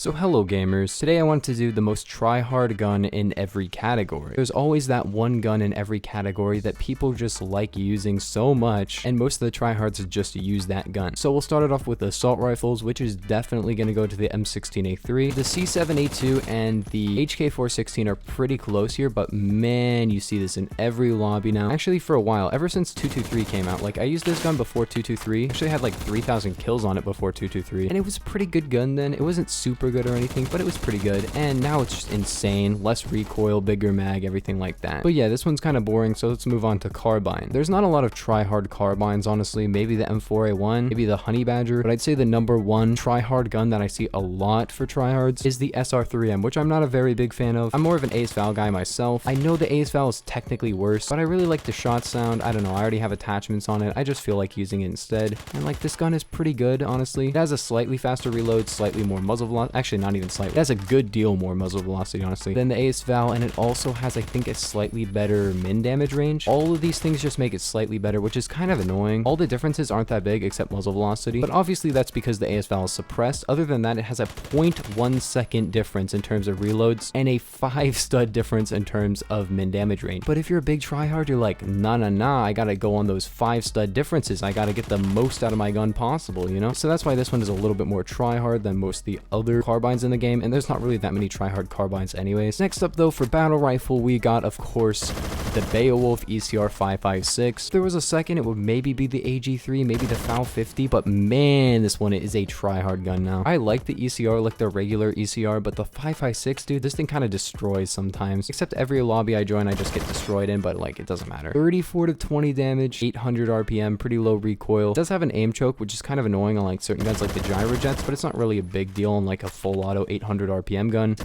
So hello gamers, today I want to do the most try-hard gun in every category. There's always that one gun in every category that people just like using so much, and most of the tryhards just use that gun. So we'll start it off with assault rifles, which is definitely going to go to the M16A3. The C7A2 and the HK416 are pretty close here, but man, you see this in every lobby now. Actually, for a while, ever since 223 came out, like I used this gun before 223. Actually had like 3,000 kills on it before 223, and it was a pretty good gun then. It wasn't super good or anything, but it was pretty good, and now it's just insane. Less recoil, bigger mag, everything like that. But yeah, this one's kind of boring, so let's move on to carbine. There's not a lot of try-hard carbines, honestly. Maybe the M4A1, maybe the Honey Badger, but I'd say the number one try-hard gun that I see a lot for tryhards is the SR3M, which I'm not a very big fan of. I'm more of an Ace Val guy myself. I know the Ace Val is technically worse, but I really like the shot sound. I don't know, I already have attachments on it. I just feel like using it instead, and like this gun is pretty good, honestly. It has a slightly faster reload, slightly more muzzle velocity. Actually, not even slightly. It has a good deal more muzzle velocity, honestly, than the Ace Val, and it also has, I think, a slightly better min damage range. All of these things just make it slightly better, which is kind of annoying. All the differences aren't that big except muzzle velocity, but obviously that's because the Ace Val is suppressed. Other than that, it has a 0.1 second difference in terms of reloads and a 5 stud difference in terms of min damage range. But if you're a big tryhard, you're like, nah, I gotta go on those 5 stud differences. I gotta get the most out of my gun possible, you know? So that's why this one is a little bit more tryhard than most of the other carbines in the game, and there's not really that many tryhard carbines anyways. Next up though, for battle rifle, we got, of course, the Beowulf ECR 556. If there was a second, it would maybe be the AG3, maybe the FAL 50, but man, this one is a tryhard gun now. I like the ECR, like the regular ECR, but the 556, dude, this thing kind of destroys sometimes. Except every lobby I join, I just get destroyed in, but like, it doesn't matter. 34 to 20 damage, 800 RPM, pretty low recoil. It does have an aim choke, which is kind of annoying on like certain guns like the Gyrojets, but it's not really a big deal on like a full auto 800 RPM gun.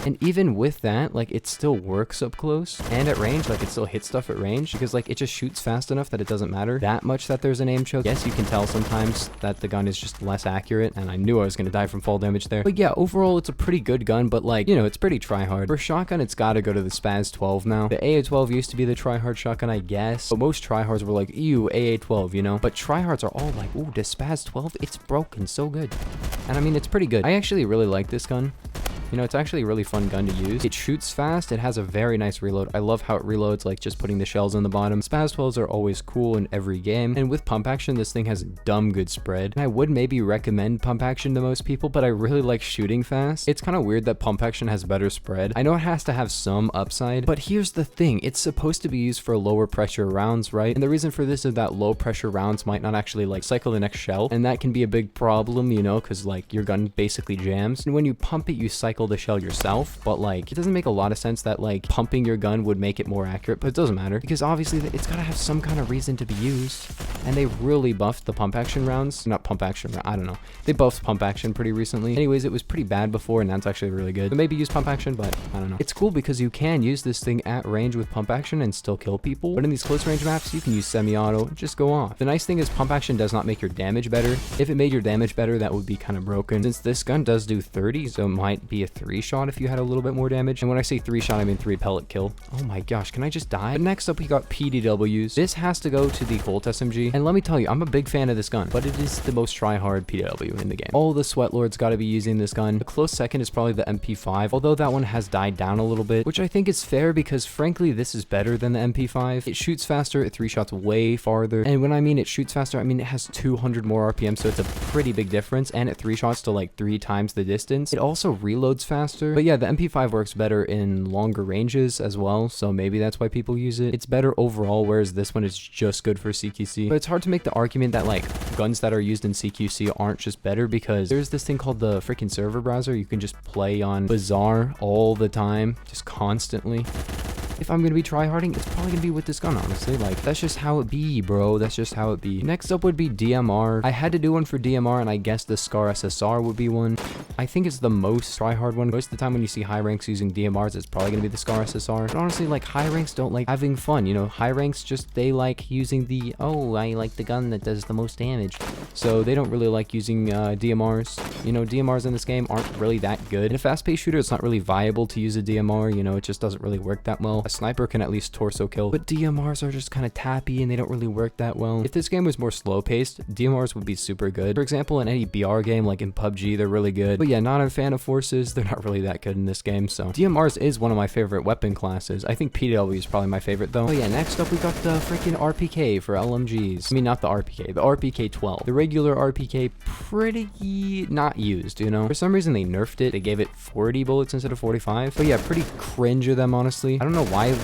And even with that, like, it still works up close and at range. Like, it still hits stuff at range because like it just shoots fast enough that it doesn't matter that much that there's an aim choke. Yes, you can tell sometimes that the gun is just less accurate, and I knew I was gonna die from fall damage there. But yeah, overall it's a pretty good gun, but like, you know, it's pretty try-hard. For shotgun, it's gotta go to the Spaz 12 now. The AA12 used to be the try-hard shotgun, I guess, but most try-hards were like, ew, AA12, you know? But try-hards are all like, ooh, the Spaz 12, it's broken so good. And I mean, it's pretty good. I actually really like this gun. You know, it's actually a really fun gun to use. It shoots fast. It has a very nice reload. I love how it reloads, like just putting the shells in the bottom. Spaz 12s are always cool in every game. And with pump action, this thing has a dumb good spread. And I would maybe recommend pump action to most people, but I really like shooting fast. It's kind of weird that pump action has better spread. I know it has to have some upside, but here's the thing. It's supposed to be used for lower pressure rounds, right? And the reason for this is that low pressure rounds might not actually like cycle the next shell. And that can be a big problem, you know, because like your gun basically jams. And when you pump it, you cycle the shell yourself, but like it doesn't make a lot of sense that like pumping your gun would make it more accurate, but it doesn't matter because obviously it's got to have some kind of reason to be used, and they really buffed the pump action rounds. Not pump action, I don't know, they buffed pump action pretty recently. Anyways, it was pretty bad before, and that's actually really good. So maybe use pump action, but I don't know. It's cool because you can use this thing at range with pump action and still kill people, but in these close range maps you can use semi-auto, just go off. The nice thing is pump action does not make your damage better. If it made your damage better, that would be kind of broken. Since this gun does do 30, so it might be a 3-shot if you had a little bit more damage. And when I say 3-shot, I mean 3 pellet kill. Oh my gosh, can I just die? But next up, we got PDWs. This has to go to the Colt SMG. And let me tell you, I'm a big fan of this gun, but it is the most try-hard PDW in the game. All the sweat lords got to be using this gun. The close second is probably the MP5, although that one has died down a little bit, which I think is fair because frankly, this is better than the MP5. It shoots faster, it 3-shots way farther. And when I mean it shoots faster, I mean it has 200 more RPM, so it's a pretty big difference, and it 3-shots to like 3 times the distance. It also reloads faster. But yeah, the MP5 works better in longer ranges as well, so maybe that's why people use it. It's better overall, whereas this one is just good for CQC. But it's hard to make the argument that like guns that are used in CQC aren't just better, because there's this thing called the freaking server browser. You can just play on Bazaar all the time, just constantly. If I'm gonna be tryharding, it's probably gonna be with this gun, honestly. Like, that's just how it be, bro. That's just how it be. Next up would be DMR. I had to do one for DMR, and I guess the Scar SSR would be one. I think it's the most tryhard one. Most of the time when you see high ranks using DMRs, it's probably gonna be the Scar SSR. But honestly, like, high ranks don't like having fun, you know? High ranks just, they like using the, oh, I like the gun that does the most damage. So they don't really like using DMRs. You know, DMRs in this game aren't really that good. In a fast-paced shooter, it's not really viable to use a DMR, you know? It just doesn't really work that well. sniper can at least torso kill, but DMRs are just kind of tappy and they don't really work that well. If this game was more slow paced, DMRs would be super good. For example, in any BR game like in PUBG, they're really good, but yeah, not a fan of forces. They're not really that good in this game. So DMRs is one of my favorite weapon classes. I think PDW is probably my favorite though. Oh yeah, next up we got the freaking RPK for LMGs. I mean, not the RPK, the RPK-12. The regular RPK, pretty not used, you know? For some reason they nerfed it. They gave it 40 bullets instead of 45. But yeah, pretty cringe of them, honestly. I don't know why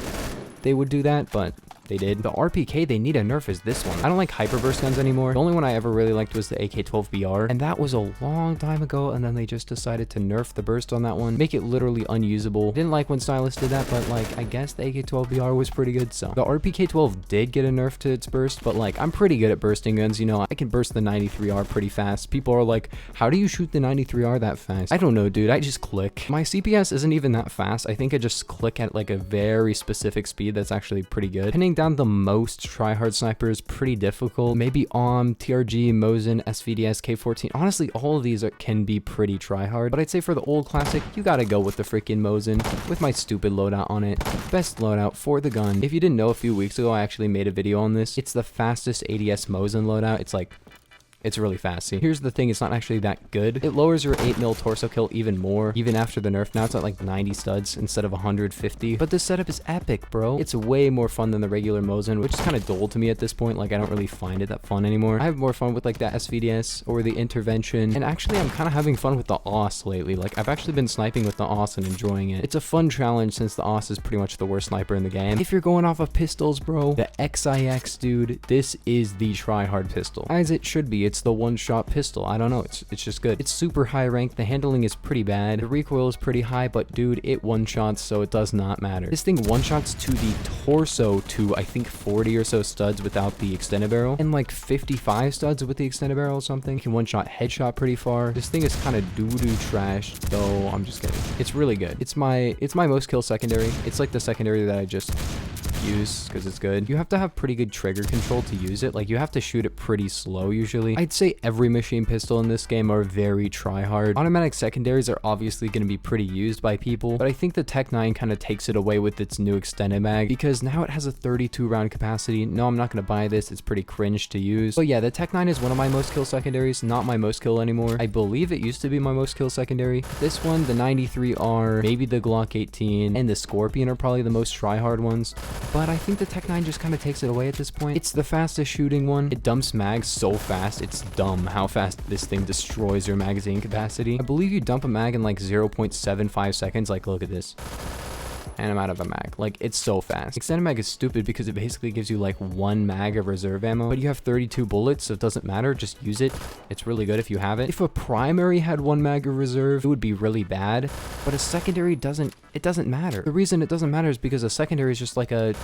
they would do that, but they did. The RPK they need a nerf is this one. I don't like hyperburst guns anymore. The only one I ever really liked was the AK-12BR, and that was a long time ago, and then they just decided to nerf the burst on that one, make it literally unusable. Didn't like when Stylus did that, but like, I guess the AK-12BR was pretty good, so. The RPK-12 did get a nerf to its burst, but like, I'm pretty good at bursting guns, you know? I can burst the 93R pretty fast. People are like, how do you shoot the 93R that fast? I don't know, dude. I just click. My CPS isn't even that fast. I think I just click at like a very specific speed that's actually pretty good. Pinning down the most tryhard snipers, pretty difficult. Maybe TRG, Mosin, SVDS, K14. Honestly, all of these can be pretty tryhard, but I'd say for the old classic, you gotta go with the freaking Mosin with my stupid loadout on it. Best loadout for the gun. If you didn't know, a few weeks ago, I actually made a video on this. It's the fastest ADS Mosin loadout. It's really fast. See, here's the thing, it's not actually that good. It lowers your 8mm torso kill even more, even after the nerf. Now it's at like 90 studs instead of 150. But this setup is epic, bro. It's way more fun than the regular Mosin, which is kind of dull to me at this point. Like, I don't really find it that fun anymore. I have more fun with like the SVDS or the intervention. And actually, I'm kind of having fun with the AUS lately. Like, I've actually been sniping with the AUS and enjoying it. It's a fun challenge since the AUS is pretty much the worst sniper in the game. If you're going off of pistols, bro, the XIX, dude, this is the tryhard pistol. As it should be. It's the one-shot pistol. I don't know. It's just good. It's super high rank. The handling is pretty bad. The recoil is pretty high, but dude, it one-shots, so it does not matter. This thing one-shots to the torso to, I think, 40 or so studs without the extended barrel, and like 55 studs with the extended barrel or something. You can one-shot headshot pretty far. This thing is kind of doo-doo trash, though. I'm just kidding. It's really good. It's my most kill secondary. It's like the secondary that I just use because it's good. You have to have pretty good trigger control to use it. Like, you have to shoot it pretty slow usually. I'd say every machine pistol in this game are very try-hard. Automatic secondaries are obviously going to be pretty used by people, but I think the Tech 9 kind of takes it away with its new extended mag because now it has a 32 round capacity. No, I'm not going to buy this. It's pretty cringe to use. But yeah, the Tech 9 is one of my most kill secondaries, not my most kill anymore. I believe it used to be my most kill secondary. This one, the 93R, maybe the Glock 18, and the Scorpion are probably the most try-hard ones. But I think the Tech 9 just kind of takes it away at this point. It's the fastest shooting one. It dumps mags so fast, it's dumb how fast this thing destroys your magazine capacity. I believe you dump a mag in like 0.75 seconds. Like, look at this. And I'm out of a mag. Like, it's so fast. Extended mag is stupid because it basically gives you like 1 mag of reserve ammo, but you have 32 bullets, so it doesn't matter. Just use it. It's really good if you have it. If a primary had 1 mag of reserve, it would be really bad, but a secondary doesn't matter. The reason it doesn't matter is because a secondary is just like a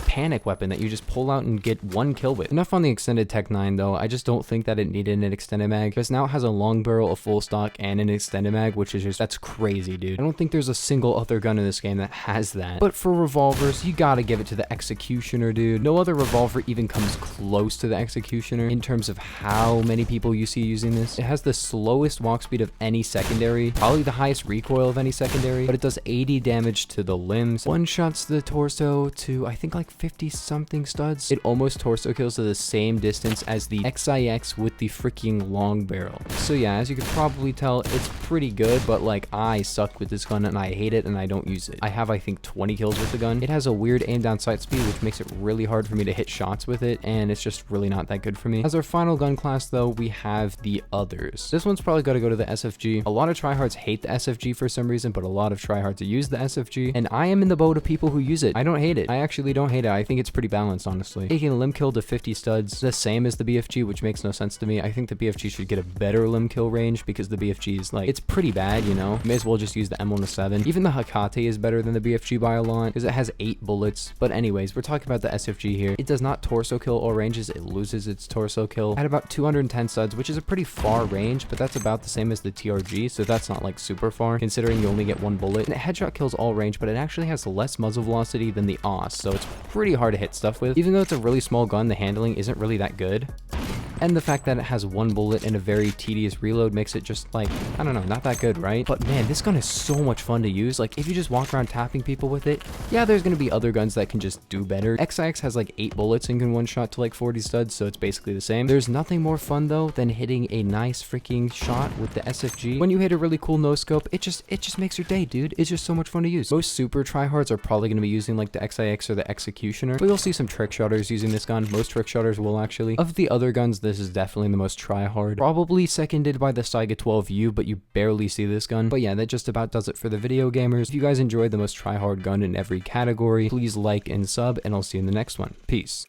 panic weapon that you just pull out and get 1 kill with. Enough on the extended Tech 9 though. I just don't think that it needed an extended mag because now it has a long barrel, a full stock, and an extended mag, which is just, that's crazy, dude. I don't think there's a single other gun in this game that has that. But for revolvers, you gotta give it to the Executioner, dude. No other revolver even comes close to the Executioner in terms of how many people you see using this. It has the slowest walk speed of any secondary, probably the highest recoil of any secondary, but it does 80 damage to the limbs. One shots the torso to, I think, like 50 something studs. It almost torso kills to the same distance as the XIX with the freaking long barrel. So yeah, as you can probably tell, it's pretty good, but like, I suck with this gun and I hate it and I don't use it. I have, I think, 20 kills with the gun. It has a weird aim down sight speed, which makes it really hard for me to hit shots with it, and it's just really not that good for me. As our final gun class though, we have the others. This one's probably got to go to the SFG. A lot of tryhards hate the SFG for some reason, but a lot of tryhards use the SFG, and I am in the boat of people who use it. I don't hate it. I actually don't hate it. I think it's pretty balanced, honestly. Taking a limb kill to 50 studs, the same as the BFG, which makes no sense to me. I think the BFG should get a better limb kill range because the BFG is like, it's pretty bad, you know? You may as well just use the M107. Even the Hakate is better than the BFG by a lot because it has 8 bullets. But anyways, we're talking about the SFG here. It does not torso kill all ranges. It loses its torso kill at about 210 studs, which is a pretty far range, but that's about the same as the TRG, so that's not like super far considering you only get 1 bullet. And it headshot kills all range, but it actually has less muzzle velocity than the AUS, so it's pretty hard to hit stuff with. Even though it's a really small gun, the handling isn't really that good. and the fact that it has one bullet and a very tedious reload makes it just like, I don't know, not that good, right? But man, this gun is so much fun to use. Like if you just walk around tapping people with it, yeah, there's gonna be other guns that can just do better. XIX has like 8 bullets and can one shot to like 40 studs, so it's basically the same. There's nothing more fun though than hitting a nice freaking shot with the SFG. When you hit a really cool no scope, it just makes your day, dude. It's just so much fun to use. Most super tryhards are probably gonna be using like the XIX or the Executioner, but you'll see some trick shotters using this gun. Most trick shotters will actually. Of the other guns, this is definitely the most tryhard. Probably seconded by the Saiga 12U, but you barely see this gun. But yeah, that just about does it for the video, gamers. If you guys enjoyed the most tryhard gun in every category, please like and sub, and I'll see you in the next one. Peace.